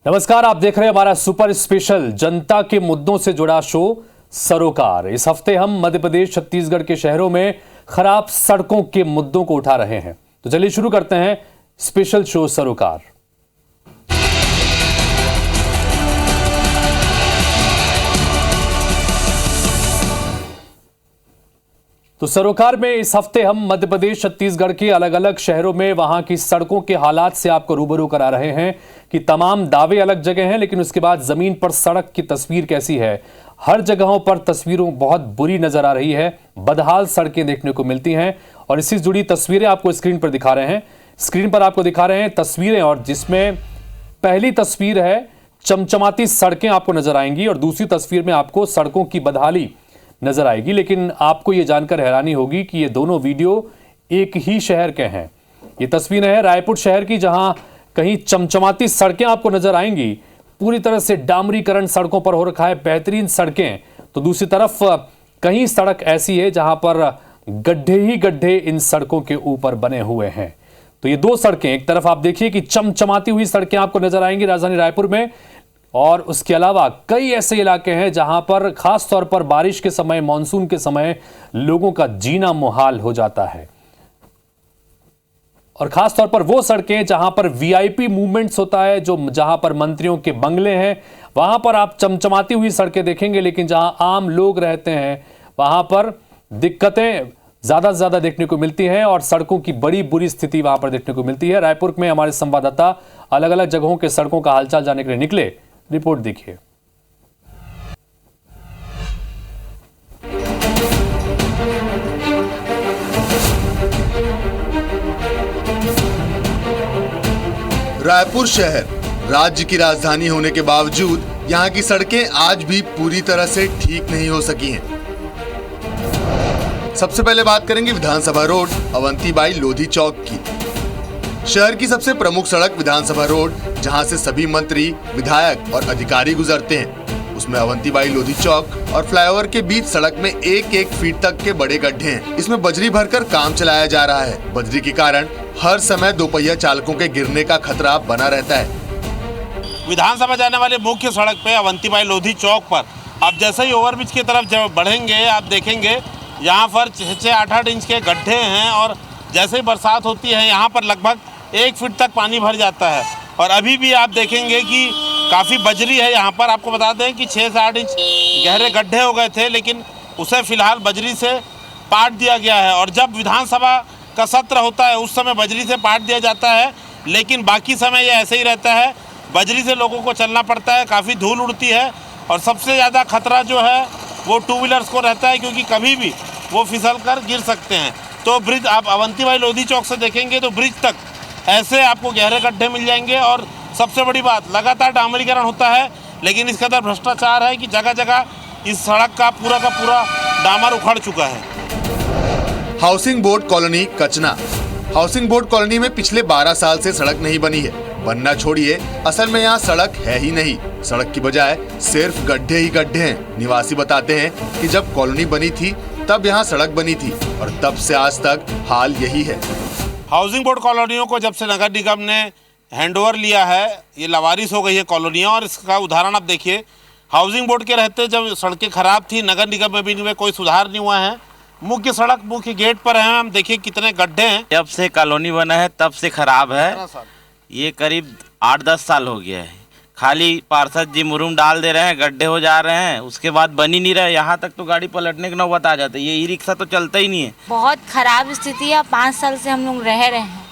नमस्कार, आप देख रहे हैं हमारा सुपर स्पेशल जनता के मुद्दों से जुड़ा शो सरोकार। इस हफ्ते हम मध्य प्रदेश छत्तीसगढ़ के शहरों में खराब सड़कों के मुद्दों को उठा रहे हैं। तो चलिए शुरू करते हैं स्पेशल शो सरोकार। तो सरोकार में इस हफ्ते हम मध्य प्रदेश छत्तीसगढ़ के अलग अलग शहरों में वहां की सड़कों के हालात से आपको रूबरू करा रहे हैं कि तमाम दावे अलग जगह हैं, लेकिन उसके बाद जमीन पर सड़क की तस्वीर कैसी है। हर जगहों पर तस्वीरों बहुत बुरी नजर आ रही है, बदहाल सड़कें देखने को मिलती हैं और इससे जुड़ी तस्वीरें आपको स्क्रीन पर दिखा रहे हैं। स्क्रीन पर आपको दिखा रहे हैं तस्वीरें, और जिसमें पहली तस्वीर है चमचमाती सड़कें आपको नजर आएंगी और दूसरी तस्वीर में आपको सड़कों की बदहाली नजर आएगी। लेकिन आपको यह जानकर हैरानी होगी कि ये दोनों वीडियो एक ही शहर के हैं। ये तस्वीरें हैं रायपुर शहर की, जहां कहीं चमचमाती सड़कें आपको नजर आएंगी, पूरी तरह से डामरीकरण सड़कों पर हो रखा है, बेहतरीन सड़कें। तो दूसरी तरफ कहीं सड़क ऐसी है जहां पर गड्ढे ही गड्ढे इन सड़कों के ऊपर बने हुए हैं। तो ये दो सड़कें, एक तरफ आप देखिए कि चमचमाती हुई सड़कें आपको नजर आएंगी राजधानी रायपुर में, और उसके अलावा कई ऐसे इलाके हैं जहां पर खास तौर पर बारिश के समय, मानसून के समय लोगों का जीना मुहाल हो जाता है। और खास तौर पर वो सड़कें जहां पर वीआईपी मूवमेंट्स होता है, जो जहां पर मंत्रियों के बंगले हैं, वहां पर आप चमचमाती हुई सड़कें देखेंगे, लेकिन जहां आम लोग रहते हैं वहां पर दिक्कतें ज्यादा से ज्यादा देखने को मिलती हैं और सड़कों की बड़ी बुरी स्थिति वहां पर देखने को मिलती है। रायपुर में हमारे संवाददाता अलग अलग जगहों के सड़कों का हालचाल जानने के लिए निकले। रिपोर्ट देखिए। रायपुर शहर राज्य की राजधानी होने के बावजूद यहाँ की सड़कें आज भी पूरी तरह से ठीक नहीं हो सकी हैं। सबसे पहले बात करेंगे विधानसभा रोड अवंतीबाई लोधी चौक की। शहर की सबसे प्रमुख सड़क विधानसभा रोड, जहां से सभी मंत्री, विधायक और अधिकारी गुजरते हैं, उसमें अवंतीबाई लोधी चौक और फ्लाईओवर के बीच सड़क में 1-1 फीट तक के बड़े गड्ढे हैं। इसमें बजरी भरकर काम चलाया जा रहा है। बजरी के कारण हर समय दोपहिया चालकों के गिरने का खतरा बना रहता है। विधानसभा जाने वाली मुख्य सड़क पे अवंतीबाई लोधी चौक पर आप जैसे ही ओवरब्रिज की तरफ जब बढ़ेंगे, आप देखेंगे यहाँ पर 6-8 इंच के गड्ढे हैं और जैसे ही बरसात होती है यहाँ पर लगभग 1 फीट तक पानी भर जाता है। और अभी भी आप देखेंगे कि काफ़ी बजरी है यहाँ पर। आपको बता दें कि 6 से 8 इंच गहरे गड्ढे हो गए थे, लेकिन उसे फिलहाल बजरी से पाट दिया गया है। और जब विधानसभा का सत्र होता है उस समय बजरी से पाट दिया जाता है, लेकिन बाकी समय ये ऐसे ही रहता है। बजरी से लोगों को चलना पड़ता है, काफ़ी धूल उड़ती है और सबसे ज़्यादा खतरा जो है वो 2 व्हीलर्स को रहता है, क्योंकि कभी भी वो फिसल कर गिर सकते हैं। तो ब्रिज आप अवंतीबाई लोधी चौक से देखेंगे तो ब्रिज तक ऐसे आपको गहरे गड्ढे मिल जाएंगे। और सबसे बड़ी बात, लगातार डामरीकरण होता है, लेकिन इसके अंदर भ्रष्टाचार है कि जगह जगह इस सड़क का पूरा डामर उखड़ चुका है। Housing board colony Kachna. Housing board colony में पिछले 12 साल से सड़क नहीं बनी है। बनना छोड़िए, असल में यहाँ सड़क है ही नहीं। सड़क की बजाय सिर्फ गड्ढे ही गड्ढे हैं। निवासी बताते हैं कि जब कॉलोनी बनी थी तब यहाँ सड़क बनी थी और तब से आज तक हाल यही है। हाउसिंग बोर्ड कॉलोनियों को जब से नगर निगम ने हैंडओवर लिया है, ये लावारिस हो गई है कॉलोनियाँ। और इसका उदाहरण आप देखिए, हाउसिंग बोर्ड के रहते जब सड़कें खराब थी, नगर निगम में भी इनमें कोई सुधार नहीं हुआ है। मुख्य सड़क मुख्य गेट पर है, हम देखिए कितने गड्ढे हैं। जब से कॉलोनी बना है तब से खराब है। ये करीब 8-10 साल हो गया है। खाली पार्षद जी मुरुम डाल दे रहे हैं, गड्ढे हो जा रहे हैं, उसके बाद बन ही नहीं रहे। यहाँ तक तो गाड़ी पलटने की नौबत आ जाती है। ये ई रिक्शा तो चलता ही नहीं है। बहुत खराब स्थिति है। 5 साल से हम लोग रह रहे हैं।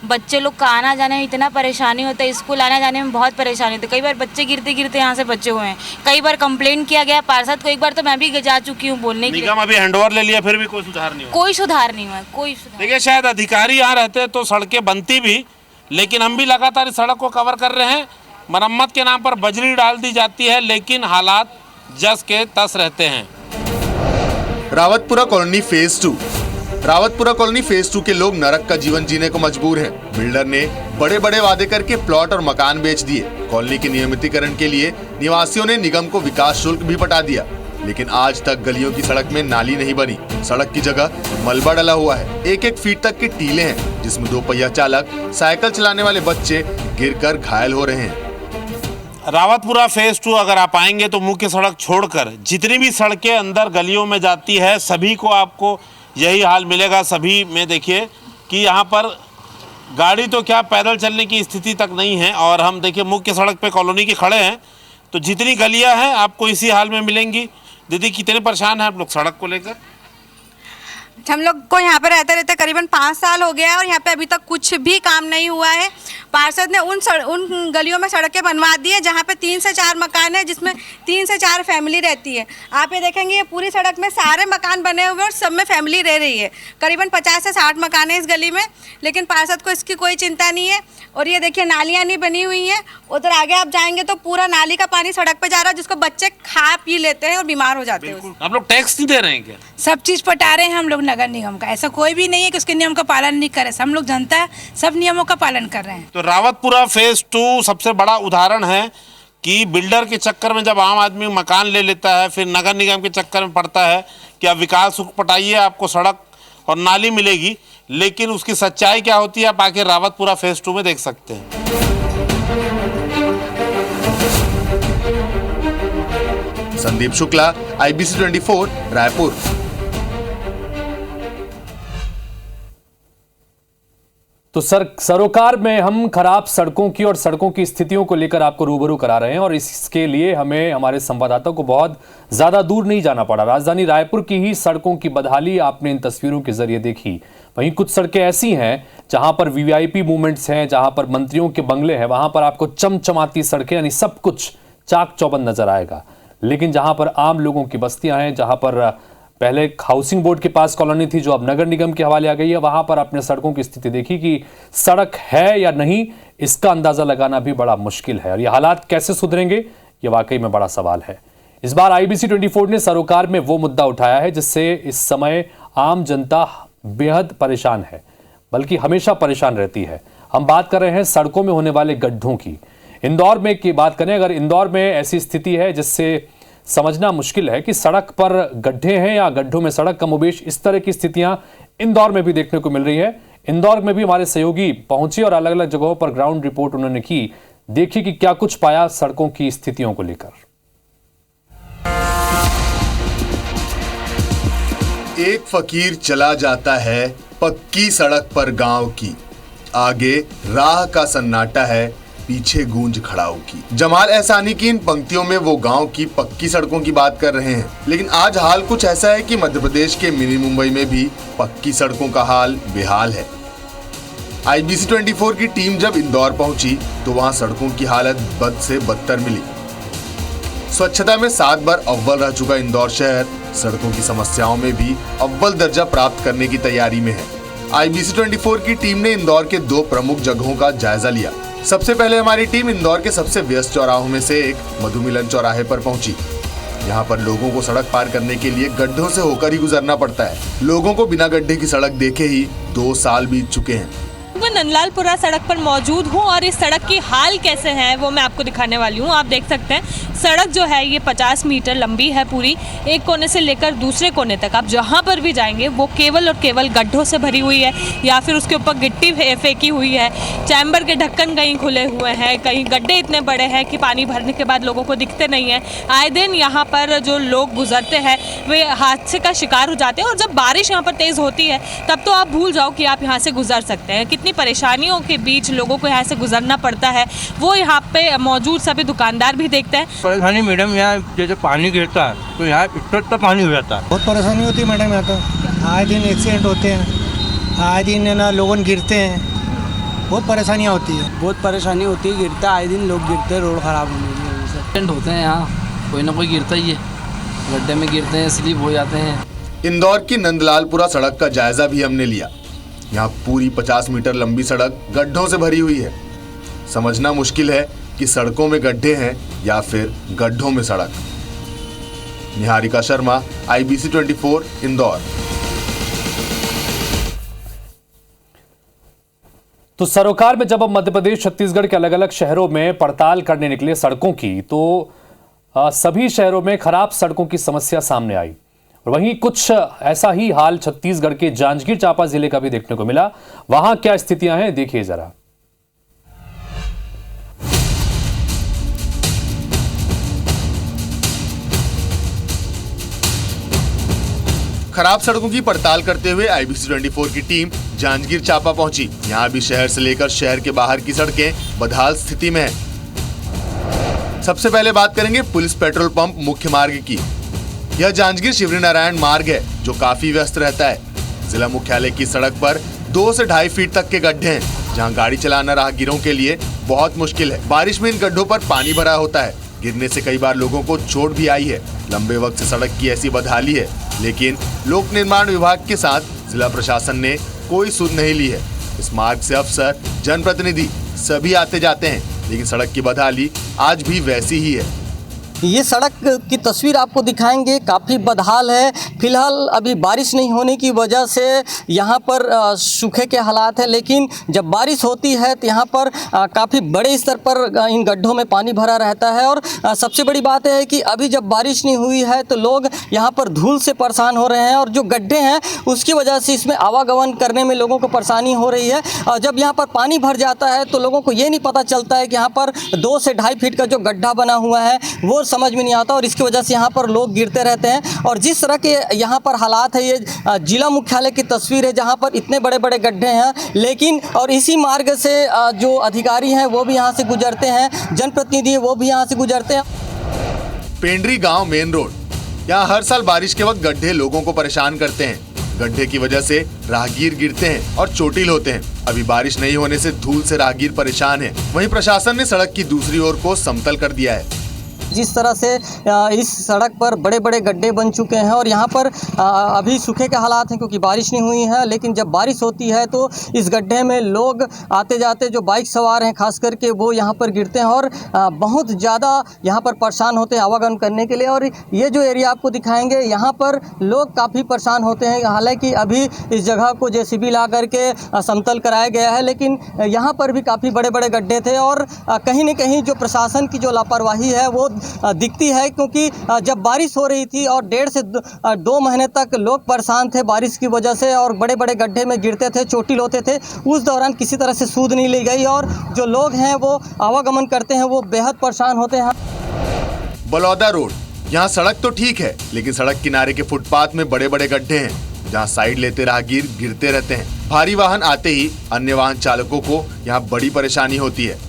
बच्चे लोग का आना जाने में इतना परेशानी होता है, स्कूल आने जाने में बहुत परेशानी होती है। कई बार बच्चे गिरते गिरते यहाँ से बचे हुए हैं। कई बार कंप्लेन किया गया पार्षद को, एक बार तो मैं भी जा चुकी हूँ बोलने के लिए। निगम अभी हैंडओवर ले लिया, फिर भी कोई सुधार नहीं हुआ। कोई सुधार नहीं हुआ, कोई सुधार। देखिए, शायद अधिकारी यहाँ रहते तो सड़कें बनती भी, लेकिन हम भी लगातार इस सड़क को कवर कर रहे हैं। मरम्मत के नाम पर बजरी डाल दी जाती है, लेकिन हालात जस के तस रहते हैं। Rawatpura colony phase 2। Rawatpura colony phase 2 के लोग नरक का जीवन जीने को मजबूर हैं। बिल्डर ने बड़े बड़े वादे करके प्लॉट और मकान बेच दिए। कॉलोनी के नियमितीकरण के लिए निवासियों ने निगम को विकास शुल्क भी पटा दिया, लेकिन आज तक गलियों की सड़क में नाली नहीं बनी। सड़क की जगह मलबा डला हुआ है। 1-1 फीट तक के टीले हैं, जिसमें 2 पहिया चालक, साइकिल चलाने वाले बच्चे गिरकर घायल हो रहे हैं। रावतपुरा फेज 2 अगर आप आएंगे तो मुख्य सड़क छोड़कर जितनी भी सड़कें अंदर गलियों में जाती है सभी को आपको यही हाल मिलेगा। सभी में देखिए कि यहाँ पर गाड़ी तो क्या पैदल चलने की स्थिति तक नहीं है। और हम देखिए मुख्य सड़क पे कॉलोनी के खड़े हैं तो जितनी गलियाँ हैं आपको इसी हाल में मिलेंगी। दीदी कितने परेशान हैं आप लोग सड़क को लेकर? हम लोग को यहाँ पे रहते रहते करीबन 5 साल हो गया है और यहाँ पे अभी तक कुछ भी काम नहीं हुआ है। पार्षद ने उन गलियों में सड़कें बनवा दी है जहाँ पे 3 से 4 मकान है, जिसमें 3 से 4 फैमिली रहती है। आप ये देखेंगे ये पूरी सड़क में सारे मकान बने हुए हैं और सब में फैमिली रह रही है। करीबन 50 से 60 मकान है इस गली में, लेकिन पार्षद को इसकी कोई चिंता नहीं है। और ये देखिए नालियाँ नहीं बनी हुई हैं। उधर आगे आप जाएंगे तो पूरा नाली का पानी सड़क पर जा रहा है, जिसको बच्चे खा पी लेते हैं और बीमार हो जाते हैं। आप लोग टैक्स नहीं दे रहे हैं क्या? सब चीज़ पटा रहे हैं हम लोग नगर निगम का। ऐसा कोई भी नहीं है कि उसके नियम का पालन नहीं करे। हम लोग जनता है, सब नियमों का पालन कर रहे हैं। तो रावतपुरा फेज 2 सबसे बड़ा उदाहरण है कि बिल्डर के चक्कर में जब आम आदमी मकान ले लेता है फिर नगर निगम के चक्कर में पड़ता है कि आप विकास सुख पटाइए आपको सड़क और नाली मिलेगी, लेकिन उसकी सच्चाई क्या होती है आप आके रावतपुरा फेज 2 में देख सकते हैं। संदीप शुक्ला, IBC 24, रायपुर। तो सरोकार में हम खराब सड़कों की और सड़कों की स्थितियों को लेकर आपको रूबरू करा रहे हैं और इसके लिए हमें हमारे संवाददाताओं को बहुत ज्यादा दूर नहीं जाना पड़ा। राजधानी रायपुर की ही सड़कों की बदहाली आपने इन तस्वीरों के जरिए देखी। वहीं कुछ सड़कें ऐसी हैं जहां पर वीवीआईपी मूवमेंट्स हैं, जहां पर मंत्रियों के बंगले हैं, वहां पर आपको चमचमाती सड़कें यानी सब कुछ चाक चौबंद नजर आएगा। लेकिन जहां पर आम लोगों की बस्तियां हैं, जहां पर पहले हाउसिंग बोर्ड के पास कॉलोनी थी जो अब नगर निगम के हवाले आ गई है, वहां पर आपने सड़कों की स्थिति देखी कि सड़क है या नहीं, इसका अंदाजा लगाना भी बड़ा मुश्किल है। और ये हालात कैसे सुधरेंगे, ये वाकई में बड़ा सवाल है। इस बार IBC 24 ने सरोकार में वो मुद्दा उठाया है जिससे इस समय आम जनता बेहद परेशान है, बल्कि हमेशा परेशाान रहती है। हम बात कर रहे हैं सड़कों में होने वाले गड्ढों की। इंदौर में की बात करें, अगर इंदौर में ऐसी स्थिति है जिससे समझना मुश्किल है कि सड़क पर गड्ढे हैं या गड्ढों में सड़क, कमोबेश इस तरह की स्थितियां इंदौर में भी देखने को मिल रही है। इंदौर में भी हमारे सहयोगी पहुंचे और अलग अलग जगहों पर ग्राउंड रिपोर्ट उन्होंने की। देखिए कि क्या कुछ पाया सड़कों की स्थितियों को लेकर। एक फकीर चला जाता है पक्की सड़क पर गांव की, आगे राह का सन्नाटा है, पीछे गूंज खड़ाऊ की। जमाल एहसानी की इन पंक्तियों में वो गांव की पक्की सड़कों की बात कर रहे हैं। लेकिन आज हाल कुछ ऐसा है कि मध्य प्रदेश के मिनी मुंबई में भी पक्की सड़कों का हाल बेहाल है। IBC 24 की टीम जब इंदौर पहुंची तो वहां सड़कों की हालत बद से बदतर मिली। स्वच्छता में 7 बार अव्वल रह चुका इंदौर शहर सड़कों की समस्याओं में भी अव्वल दर्जा प्राप्त करने की तैयारी में है। IBC 24 की टीम ने इंदौर के 2 प्रमुख जगहों का जायजा लिया। सबसे पहले हमारी टीम इंदौर के सबसे व्यस्त चौराहों में से एक मधुमिलन चौराहे पर पहुंची। यहाँ पर लोगों को सड़क पार करने के लिए गड्ढों से होकर ही गुजरना पड़ता है। लोगों को बिना गड्ढे की सड़क देखे ही 2 साल बीत चुके हैं। मैं नंदलालपुरा सड़क पर मौजूद हूँ और इस सड़क की हाल कैसे है वो मैं आपको दिखाने वाली हूँ। आप देख सकते हैं सड़क जो है ये 50 मीटर लंबी है पूरी, एक कोने से लेकर दूसरे कोने तक। आप जहाँ पर भी जाएंगे वो केवल और केवल गड्ढों से भरी हुई है या फिर उसके ऊपर गिट्टी फेंकी हुई है। चैम्बर के ढक्कन कहीं खुले हुए हैं, कहीं गड्ढे इतने बड़े हैं कि पानी भरने के बाद लोगों को दिखते नहीं है। आए दिन यहाँ पर जो लोग गुजरते हैं वे हादसे का शिकार हो जाते हैं और जब बारिश यहाँ पर तेज़ होती है तब तो आप भूल जाओ कि आप यहाँ से गुजर सकते हैं। कितनी परेशानियों के बीच लोगों को यहाँ से गुजरना पड़ता है वो यहाँ पे मौजूद सभी दुकानदार भी देखते हैं। परेशानी मैडम, यहाँ जैसे पानी गिरता है तो यहाँ इतना पानी हो जाता है। बहुत परेशानी होती है मैडम, यहाँ तो आए दिन एक्सीडेंट होते हैं, आए दिन ना लोग गिरते हैं, बहुत परेशानियाँ होती है। बहुत परेशानी होती है, गिरता आए दिन लोग गिरते हैं, रोड खराब एक्सीडेंट होते हैं यहाँ, कोई ना कोई गिरता ही है, गड्ढे में गिरते हैं, स्लिप हो जाते हैं। इंदौर की नंदलालपुरा सड़क का जायजा भी हमने लिया। यहाँ पूरी 50 मीटर लंबी सड़क गड्ढों से भरी हुई है। समझना मुश्किल है कि सड़कों में गड्ढे हैं या फिर गड्ढों में सड़क। निहारिका शर्मा, IBC 24, इंदौर। तो सरोकार में जब हम मध्य प्रदेश छत्तीसगढ़ के अलग अलग शहरों में पड़ताल करने निकले सड़कों की, तो सभी शहरों में खराब सड़कों की समस्या सामने आई। और वहीं कुछ ऐसा ही हाल छत्तीसगढ़ के जांजगीर चांपा जिले का भी देखने को मिला। वहां क्या स्थितियां हैं देखिए जरा। खराब सड़कों की पड़ताल करते हुए IBC 24 की टीम जांजगीर चांपा पहुंची। यहाँ भी शहर से लेकर शहर के बाहर की सड़कें बदहाल स्थिति में हैं। सबसे पहले बात करेंगे पुलिस पेट्रोल पंप मुख्य मार्ग की। यह जांजगीर शिवरी नारायण मार्ग है जो काफी व्यस्त रहता है। जिला मुख्यालय की सड़क पर 2 से 2.5 फीट तक के गड्ढे हैं, जहां गाड़ी चलाना राहगीरों के लिए बहुत मुश्किल है। बारिश में इन गड्ढों पर पानी भरा होता है। गिरने से कई बार लोगों को चोट भी आई है। लंबे वक्त से सड़क की ऐसी बदहाली है, लेकिन लोक निर्माण विभाग के साथ जिला प्रशासन ने कोई सुध नहीं ली है। इस मार्ग से अफसर, जनप्रतिनिधि सभी आते जाते हैं, लेकिन सड़क की बदहाली आज भी वैसी ही है। ये सड़क की तस्वीर आपको दिखाएंगे, काफ़ी बदहाल है। फिलहाल अभी बारिश नहीं होने की वजह से यहाँ पर सूखे के हालात है, लेकिन जब बारिश होती है तो यहाँ पर काफ़ी बड़े स्तर पर इन गड्ढों में पानी भरा रहता है। और सबसे बड़ी बात है कि अभी जब बारिश नहीं हुई है तो लोग यहाँ पर धूल से परेशान हो रहे हैं, और जो गड्ढे हैं उसकी वजह से इसमें आवागमन करने में लोगों को परेशानी हो रही है। और जब यहाँ पर पानी भर जाता है तो लोगों को ये नहीं पता चलता है कि यहाँ पर 2 से 2.5 फीट का जो गड्ढा बना हुआ है वो समझ में नहीं आता, और इसकी वजह से यहाँ पर लोग गिरते रहते हैं। और जिस तरह के यहाँ पर हालात है, ये जिला मुख्यालय की तस्वीर है जहाँ पर इतने बड़े बड़े गड्ढे हैं, लेकिन और इसी मार्ग से जो अधिकारी हैं वो भी यहाँ से गुजरते हैं, जनप्रतिनिधि वो भी यहाँ से गुजरते हैं। पेंड्री गांव मेन रोड, यहाँ हर साल बारिश के वक्त गड्ढे लोगों को परेशान करते हैं। गड्ढे की वजह से राहगीर गिरते हैं और चोटिल होते हैं। अभी बारिश नहीं होने से धूल से राहगीर परेशान है। वहीं प्रशासन ने सड़क की दूसरी ओर को समतल कर दिया है। जिस तरह से इस सड़क पर बड़े बड़े गड्ढे बन चुके हैं, और यहाँ पर अभी सूखे के हालात हैं क्योंकि बारिश नहीं हुई है, लेकिन जब बारिश होती है तो इस गड्ढे में लोग आते जाते जो बाइक सवार हैं खास करके वो यहाँ पर गिरते हैं और बहुत ज़्यादा यहाँ पर परेशान होते हैं आवागमन करने के लिए। और ये जो एरिया आपको दिखाएंगे यहाँ पर लोग काफ़ी परेशान होते हैं। हालांकि अभी इस जगह को JCB ला करके समतल कराया गया है, लेकिन यहाँ पर भी काफ़ी बड़े बड़े गड्ढे थे, और कहीं न कहीं जो प्रशासन की जो लापरवाही है वो दिखती है, क्योंकि जब बारिश हो रही थी और 1.5 से 2 महीने तक लोग परेशान थे बारिश की वजह से, और बड़े बड़े गड्ढे में गिरते थे, चोटिल होते थे। उस दौरान किसी तरह से सूद नहीं ली गई, और जो लोग हैं वो आवागमन करते हैं वो बेहद परेशान होते हैं। बलौदा रोड, यहाँ सड़क तो ठीक है, लेकिन सड़क किनारे के फुटपाथ में बड़े बड़े गड्ढे हैं, जहाँ साइड लेते राहगीर गिरते रहते हैं। भारी वाहन आते ही अन्य वाहन चालकों को यहाँ बड़ी परेशानी होती है।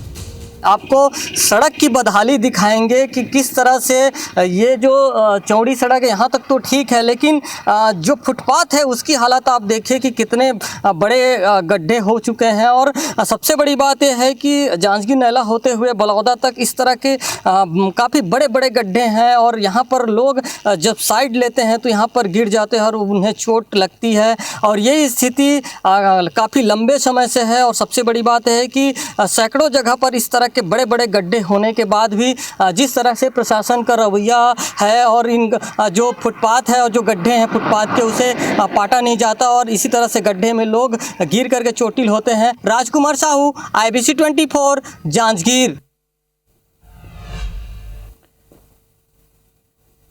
आपको सड़क की बदहाली दिखाएंगे कि किस तरह से ये जो चौड़ी सड़क है यहाँ तक तो ठीक है, लेकिन जो फुटपाथ है उसकी हालत आप देखिए कि कितने बड़े गड्ढे हो चुके हैं। और सबसे बड़ी बात यह है कि जांजगीर नैला होते हुए बलौदा तक इस तरह के काफ़ी बड़े बड़े गड्ढे हैं, और यहाँ पर लोग जब साइड लेते हैं तो यहाँ पर गिर जाते हैं और उन्हें चोट लगती है। और ये स्थिति काफ़ी लंबे समय से है। और सबसे बड़ी बात है कि सैकड़ों जगह पर इस तरह के बड़े बड़े गड्ढे होने के बाद भी जिस तरह से प्रशासन का रवैया है, और इन जो फुटपाथ है और जो गड्ढे हैं फुटपाथ के, उसे पाटा नहीं जाता, और इसी तरह से गड्ढे में लोग गिर करके चोटिल होते हैं। राजकुमार साहू, IBC 24, जांजगीर।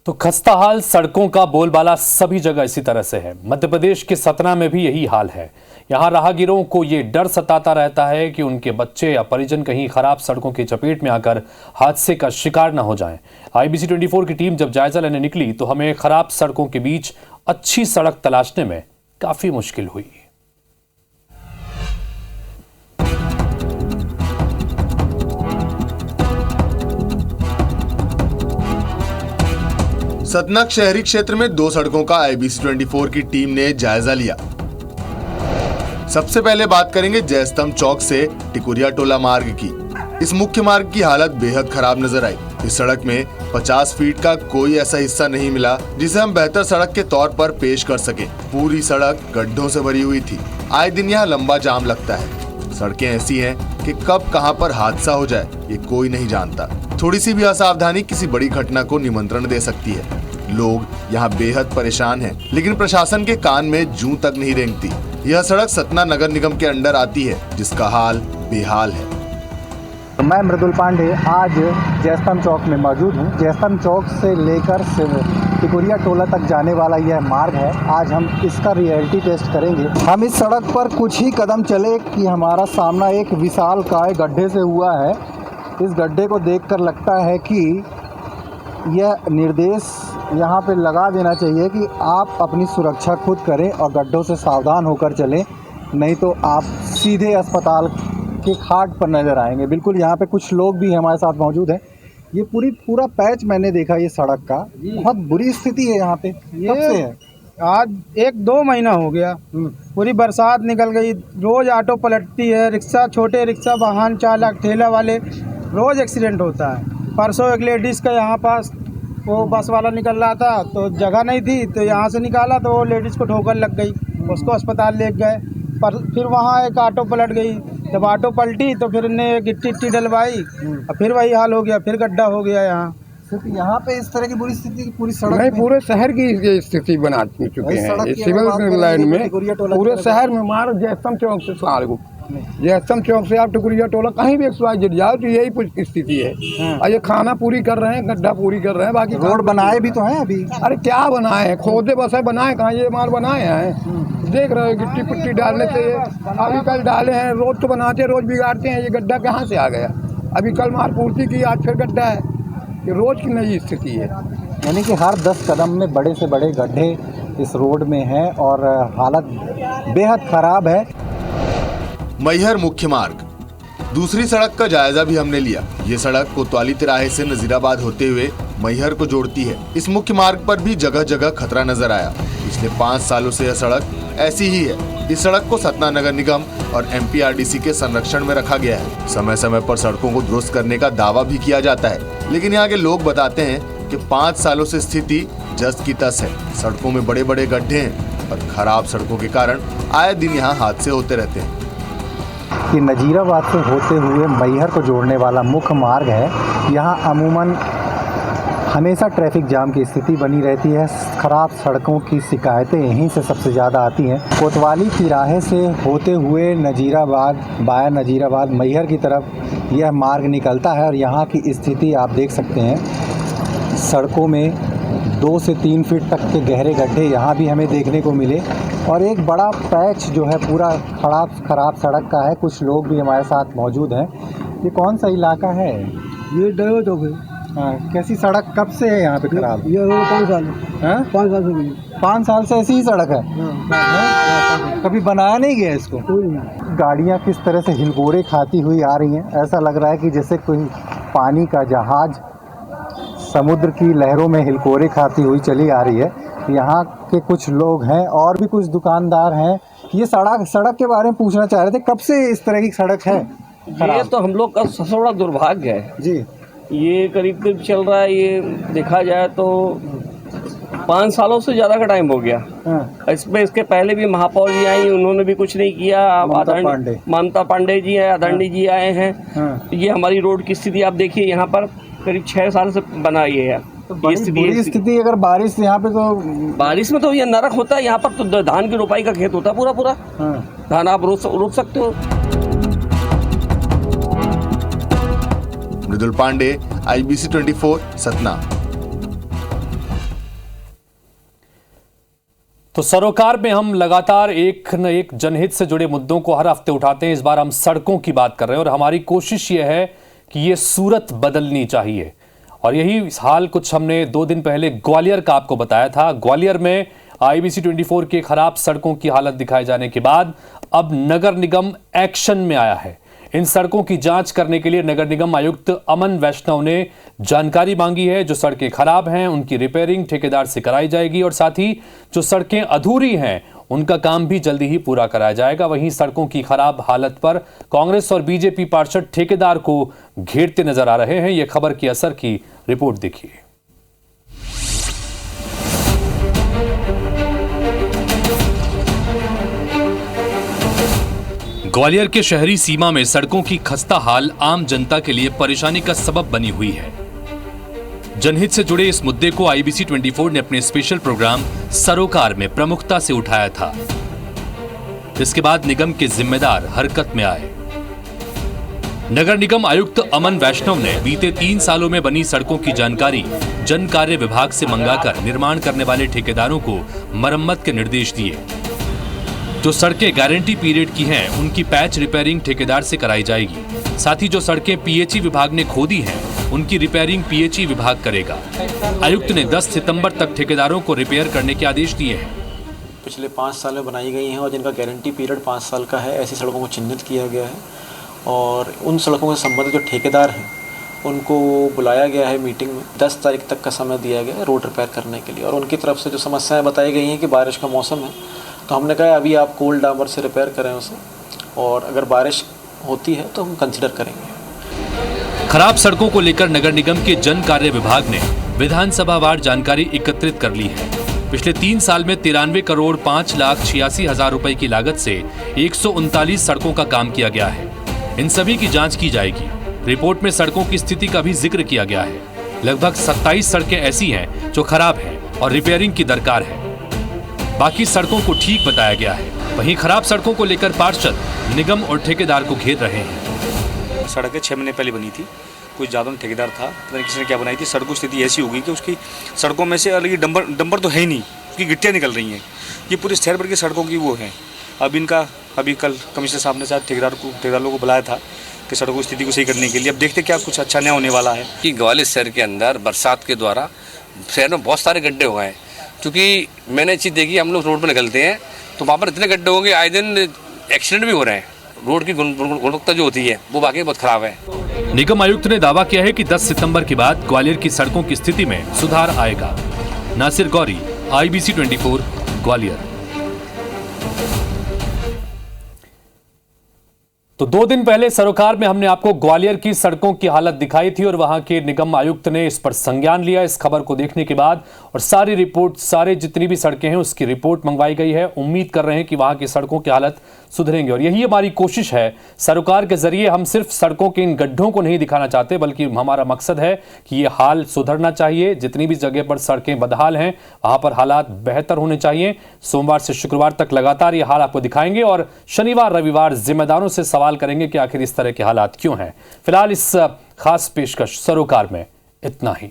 तो खस्ताहाल सड़कों का बोलबाला सभी जगह इसी तरह से है। मध्य प्रदेश के सतना में भी यही हाल है। यहाँ राहगीरों को ये डर सताता रहता है कि उनके बच्चे या परिजन कहीं खराब सड़कों की चपेट में आकर हादसे का शिकार न हो जाएं। IBC 24 की टीम जब जायजा लेने निकली तो हमें खराब सड़कों के बीच अच्छी सड़क तलाशने में काफी मुश्किल हुई। सतना शहरी क्षेत्र में 2 सड़कों का IBC 24 की टीम ने जायजा लिया। सबसे पहले बात करेंगे जयस्तंभ चौक से टिकुरिया टोला मार्ग की। इस मुख्य मार्ग की हालत बेहद खराब नजर आई। इस सड़क में 50 फीट का कोई ऐसा हिस्सा नहीं मिला जिसे हम बेहतर सड़क के तौर पर पेश कर सके। पूरी सड़क गड्ढों से भरी हुई थी। आए दिन यहाँ लंबा जाम लगता है। सड़कें ऐसी हैं कि कब कहां पर हादसा हो जाए ये कोई नहीं जानता। थोड़ी सी भी असावधानी किसी बड़ी घटना को निमंत्रण दे सकती है। लोग यहाँ बेहद परेशान हैं, लेकिन प्रशासन के कान में जूं तक नहीं रेंगती। यह सड़क सतना नगर निगम के अंडर आती है, जिसका हाल बेहाल है। मैं मृदुल पांडे आज जयस्तंभ चौक में मौजूद हूँ। जयस्तंभ चौक से लेकर टिकुरिया टोला तक जाने वाला यह मार्ग है। आज हम इसका रियलिटी टेस्ट करेंगे। हम इस सड़क पर कुछ ही कदम चले कि हमारा सामना एक विशालकाय गड्ढे से हुआ है। इस गड्ढे को देखकर लगता है कि यह निर्देश यहाँ पे लगा देना चाहिए कि आप अपनी सुरक्षा खुद करें और गड्ढों से सावधान होकर चलें, नहीं तो आप सीधे अस्पताल के खाट पर नज़र आएंगे। बिल्कुल यहाँ पे कुछ लोग भी हमारे साथ मौजूद हैं। ये पूरा पैच मैंने देखा ये सड़क का, बहुत बुरी स्थिति है यहाँ पे। कब से है? आज 1-2 महीना हो गया। पूरी बरसात निकल गई, रोज़ ऑटो पलटती है, रिक्शा, छोटे रिक्शा, वाहन चालक, ठेला वाले, रोज़ एक्सीडेंट होता है। परसों एक लेडीज़ का यहाँ पास वो बस वाला निकल रहा था तो जगह नहीं थी तो यहाँ से निकाला तो वो लेडीज़ को ठोकर लग गई, उसको अस्पताल ले गए। पर फिर वहाँ एक ऑटो पलट गई, जब ऑटो पलटी तो फिर इन्हें गिट्टी डलवाई और फिर वही हाल हो गया, फिर गड्ढा हो गया। यहाँ पे इस तरह की बुरी स्थिति पूरी सड़क नहीं, पूरे शहर की ये स्थिति बना चुके हैं। सिविल लाइन में पूरे शहर में मारो जयस्तंभ चौक से सालगो, जयस्तंभ चौक से आप टुकुरिया टोला कहीं भी XYZ जाओ तो यही कुछ स्थिति है। और ये खाना पूरी कर रहे हैं, गड्ढा पूरी कर रहे हैं, बाकी रोड बनाए भी तो हैं अभी। अरे क्या बनाए हैं, खोदे बस है, बनाए कहाँ, ये माल बनाए हैं। देख रहे हो गिट्टी पुट्टी डालने से अभी कल डाले हैं, रोज तो बनाते रोज बिगाड़ते हैं। ये गड्ढा कहाँ से आ गया? अभी कल माल पूर्ति की, आज फिर गड्ढा है। ये रोज की नई स्थिति है। यानी कि हर 10 कदम में बड़े से बड़े गड्ढे इस रोड में हैं और हालत बेहद खराब है। मैहर मुख्य मार्ग, दूसरी सड़क का जायजा भी हमने लिया। ये सड़क कोतवाली तिराहे से नजीराबाद होते हुए मैहर को जोड़ती है। इस मुख्य मार्ग पर भी जगह जगह खतरा नजर आया। पिछले 5 सालों से यह सड़क ऐसी ही है। इस सड़क को सतना नगर निगम और MPRDC के संरक्षण में रखा गया है। समय समय पर सड़कों को दुरुस्त करने का दावा भी किया जाता है, लेकिन यहाँ के लोग बताते हैं कि 5 सालों से स्थिति जस की तस है। सड़कों में बड़े बड़े गड्ढे हैं और खराब सड़कों के कारण आए दिन यहाँ हादसे होते रहते हैं। कि नजीराबाद से होते हुए मैहर को जोड़ने वाला मुख्य मार्ग है। यहाँ अमूमन हमेशा ट्रैफिक जाम की स्थिति बनी रहती है। ख़राब सड़कों की शिकायतें यहीं से सबसे ज़्यादा आती हैं। कोतवाली तिराहे से होते हुए नजीराबाद, बाया नजीराबाद, मैहर की तरफ यह मार्ग निकलता है और यहाँ की स्थिति आप देख सकते हैं। सड़कों में 2 से 3 फीट तक के गहरे गड्ढे यहाँ भी हमें देखने को मिले और एक बड़ा पैच जो है पूरा खराब सड़क का है। कुछ लोग भी हमारे साथ मौजूद हैं। ये कौन सा इलाका है? ये डयो चौक है। हाँ, कैसी सड़क कब से है यहाँ पे खराब? ये 5 साल है। 5 साल से 5 साल से ऐसी ही सड़क है। कभी बनाया नहीं गया इसको? गाड़ियाँ किस तरह से हिलकोरे खाती हुई आ रही हैं। ऐसा लग रहा है कि जैसे कोई पानी का जहाज समुद्र की लहरों में हिलकोरे खाती हुई चली आ रही है। यहाँ के कुछ लोग हैं और भी कुछ दुकानदार हैं। ये सड़क के बारे में पूछना चाह रहे थे, कब से इस तरह की सड़क है? ये तो हम लोग का सबसे बड़ा दुर्भाग्य है जी। ये करीब चल रहा है, ये देखा जाए तो 5 सालों से ज़्यादा का टाइम हो गया। इसमें इसके पहले भी महापौर जी आई, उन्होंने भी कुछ नहीं किया। ममता पांडे जी हैं, आदरणीय जी आए हैं। ये हमारी रोड की स्थिति आप देखिए, यहाँ पर करीब 6 साल से बना है। तो बड़ी स्थिति अगर बारिश यहाँ पे तो बारिश में तो ये नरक होता है। यहाँ पर तो धान की रोपाई का खेत होता है पूरा। धान आप रोक सकते हो। मृदुल पांडे, IBC 24, सतना। तो सरोकार में हम लगातार एक न एक जनहित से जुड़े मुद्दों को हर हफ्ते उठाते हैं। इस बार हम सड़कों की बात कर रहे हैं और हमारी कोशिश यह है कि ये सूरत बदलनी चाहिए। और यही हाल कुछ हमने 2 दिन पहले ग्वालियर का आपको बताया था। ग्वालियर में IBC 24 के खराब सड़कों की हालत दिखाए जाने के बाद अब नगर निगम एक्शन में आया है। इन सड़कों की जांच करने के लिए नगर निगम आयुक्त अमन वैष्णव ने जानकारी मांगी है। जो सड़कें खराब हैं उनकी रिपेयरिंग ठेकेदार से कराई जाएगी और साथ ही जो सड़कें अधूरी हैं उनका काम भी जल्दी ही पूरा कराया जाएगा। वहीं सड़कों की खराब हालत पर कांग्रेस और बीजेपी पार्षद ठेकेदार को घेरते नजर आ रहे हैं। यह खबर की असर की रिपोर्ट देखिए। ग्वालियर के शहरी सीमा में सड़कों की खस्ता हाल आम जनता के लिए परेशानी का सबब बनी हुई है। जनहित से जुड़े इस मुद्दे को IBC 24 ने अपने स्पेशल प्रोग्राम सरोकार में प्रमुखता से उठाया था। इसके बाद निगम के जिम्मेदार हरकत में आए। नगर निगम आयुक्त अमन वैष्णव ने बीते 3 सालों में बनी सड़कों की जानकारी जन कार्य विभाग से मंगाकर निर्माण करने वाले ठेकेदारों को मरम्मत के निर्देश दिए। जो सड़कें गारंटी पीरियड की हैं, उनकी पैच रिपेयरिंग ठेकेदार से कराई जाएगी। साथ ही जो सड़कें PHE विभाग ने खोदी हैं उनकी रिपेयरिंग पीएचई विभाग करेगा। आयुक्त ने 10 सितंबर तक ठेकेदारों को रिपेयर करने के आदेश दिए हैं। पिछले 5 साल में बनाई गई हैं और जिनका गारंटी पीरियड 5 साल का है, ऐसी सड़कों को चिन्हित किया गया है और उन सड़कों से संबंधित जो ठेकेदार हैं उनको बुलाया गया है मीटिंग में। 10 तारीख तक का समय दिया गया है रोड रिपेयर करने के लिए और उनकी तरफ से जो समस्याएं बताई गई हैं कि बारिश का मौसम है, तो हमने कहा अभी आप कोल डामर से रिपेयर करें उसे और अगर बारिश होती है तो हम कंसिडर करेंगे। खराब सड़कों को लेकर नगर निगम के जन कार्य विभाग ने विधानसभावार जानकारी एकत्रित कर ली है। पिछले 3 साल में 93 करोड़ 5,86,000 रुपए की लागत से 139 सड़कों का काम किया गया है। इन सभी की जांच की जाएगी। रिपोर्ट में सड़कों की स्थिति का भी जिक्र किया गया है। लगभग 27 सड़कें ऐसी हैं जो खराब हैं और रिपेयरिंग की दरकार है। बाकी सड़कों को ठीक बताया गया है। वहीं खराब सड़कों को लेकर पार्षद निगम और ठेकेदार को घेर रहे हैं। सड़कें 6 महीने पहले बनी थी, कोई ज़्यादा ठेकेदार था, पता नहीं किसी ने क्या बनाई थी। सड़कों की स्थिति ऐसी होगी कि उसकी सड़कों में से अलग डंबर तो है ही नहीं, उसकी गिट्टियाँ निकल रही हैं। ये पूरे शहर भर की सड़कों की वो है। अभी कल कमिश्नर साहब ने शायद ठेकेदारों को बुलाया था कि सड़कों की स्थिति को सही करने के लिए। अब देखते क्या कुछ अच्छा नया होने वाला है। कि ग्वालियर शहर के अंदर बरसात के द्वारा शहर में बहुत सारे गड्ढे हो गए हैं। क्योंकि मैंने चीज़ देखी, हम लोग रोड पर निकलते हैं तो वहाँ पर इतने गड्ढे होंगे, आए दिन एक्सीडेंट भी हो रहे हैं। रोड की गुणवत्ता जो होती है वो वाकई बहुत खराब है। निगम आयुक्त ने दावा किया है कि 10 सितंबर के बाद ग्वालियर की सड़कों की स्थिति में सुधार आएगा। नासिर गौरी, IBC 24, ग्वालियर। तो 2 दिन पहले सरोकार में हमने आपको ग्वालियर की सड़कों की हालत दिखाई थी और वहां के निगम आयुक्त ने इस पर संज्ञान लिया। इस खबर को देखने के बाद और सारी रिपोर्ट, सारे जितनी भी सड़कें हैं उसकी रिपोर्ट मंगवाई गई है। उम्मीद कर रहे हैं कि वहां की सड़कों की हालत सुधरेंगे और यही हमारी कोशिश है। सरोकार के जरिए हम सिर्फ सड़कों के इन गड्ढों को नहीं दिखाना चाहते, बल्कि हमारा मकसद है कि ये हाल सुधरना चाहिए। जितनी भी जगह पर सड़कें बदहाल हैं वहां पर हालात बेहतर होने चाहिए। सोमवार से शुक्रवार तक लगातार ये हाल आपको दिखाएंगे और शनिवार रविवार जिम्मेदारों से सवाल करेंगे कि आखिर इस तरह के हालात क्यों हैं। फिलहाल इस खास पेशकश सरोकार में इतना ही।